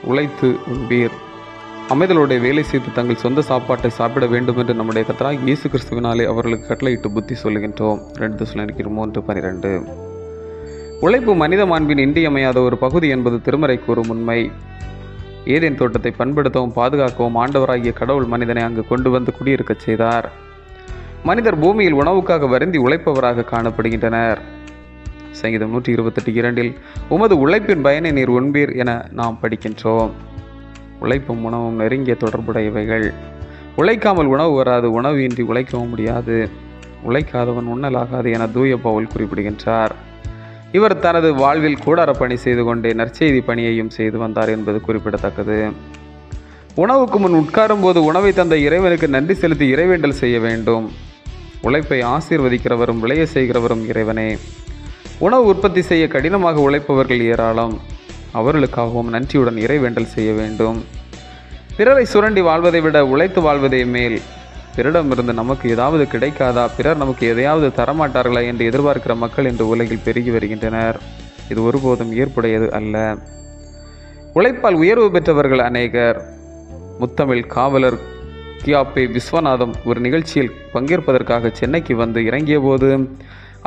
உழைத்து உண்பீர். அமைதலோட வேலை செய்து தங்கள் சொந்த சாப்பாட்டை சாப்பிட வேண்டும் என்று நம்முடைய கர்த்தராகிய இயேசு கிறிஸ்துவினாலே அவர்களுக்கு கட்டளையிட்டு புத்தி சொல்லுகின்றோம். 2 தெசலோனிக்கேயர் 3:12. உழைப்பு மனித மாண்பின் இன்றியமையாத ஒரு பகுதி என்பது திருமறை கூறும் உண்மை. ஏதேன் தோட்டத்தை பண்படுத்தவும் பாதுகாக்கவும் ஆண்டவராகிய கடவுள் மனிதனை அங்கு கொண்டு வந்து குடியிருக்கச் செய்தார். மனிதர் பூமியில் உணவுக்காக வருந்தி உழைப்பவராக காணப்படுகின்றனர். சங்கீதம் 128:2 உமது உழைப்பின் பயனை நீர் உண்பீர் என நாம் படிக்கின்றோம். உழைப்பும் உணவும் நெருங்கிய தொடர்புடையவைகள். உழைக்காமல் உணவு வராது, உணவு இன்றி உழைக்கவும் முடியாது. உழைக்காதவன் உண்ணலாகாது என தூய பவுல் குறிப்பிடுகின்றார். இவர் தனது வாழ்வில் கூடார பணி செய்து கொண்டே நற்செய்தி பணியையும் செய்து வந்தார் என்பது குறிப்பிடத்தக்கது. உணவுக்கு முன் உட்காரும் போது உணவை தந்த இறைவனுக்கு நன்றி செலுத்தி இறைவேண்டல் செய்ய வேண்டும். உழைப்பை ஆசீர்வதிக்கிறவரும் விளைய செய்கிறவரும் இறைவனே. உணவு உற்பத்தி செய்ய கடினமாக உழைப்பவர்கள் ஏராளம். அவர்களுக்காகவும் நன்றியுடன் இறைவேண்டல் செய்ய வேண்டும். பிறரை சுரண்டி வாழ்வதை விட உழைத்து வாழ்வதே மேல். பிறரிடமிருந்து நமக்கு ஏதாவது கிடைக்காதா, பிறர் நமக்கு எதையாவது தரமாட்டார்களா என்று எதிர்பார்க்கிற மக்கள் இன்று உலகில் பெருகி வருகின்றனர். இது ஒருபோதும் ஏற்புடையது அல்ல. உழைப்பால் உயர்வு பெற்றவர்கள் அநேகர். முத்தமிழ் காவலர் கியாப்பே விஸ்வநாதம் ஒரு நிகழ்ச்சியில் பங்கேற்பதற்காக சென்னைக்கு வந்து இறங்கிய போது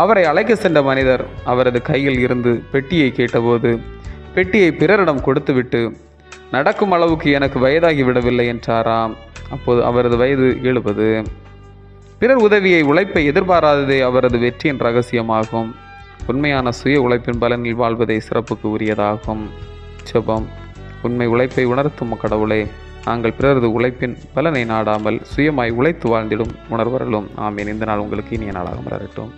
அவரை அழைக்க சென்ற மனிதர் அவரது கையில் இருந்து பெட்டியை கேட்டபோது பெட்டியை பிறரிடம் கொடுத்துவிட்டு நடக்கும் அளவுக்கு எனக்கு வயதாகிவிடவில்லை என்றாராம். அப்போது அவரது வயது 70. பிறர் உதவியை உழைப்பை எதிர்பாராததே அவரது வெற்றியின் ரகசியமாகும். உண்மையான சுய உழைப்பின் பலனில் வாழ்வதே சிறப்புக்கு உரியதாகும். ஜெபம். உண்மை உழைப்பை உணர்த்தும் கடவுளே, நாங்கள் பிறரது உழைப்பின் பலனை நாடாமல் சுயமாய் உழைத்து வாழ்ந்திடும் உணர்வரலும். ஆமீன். இந்த நாள் உங்களுக்கு இனிய நாளாக மலரட்டும்.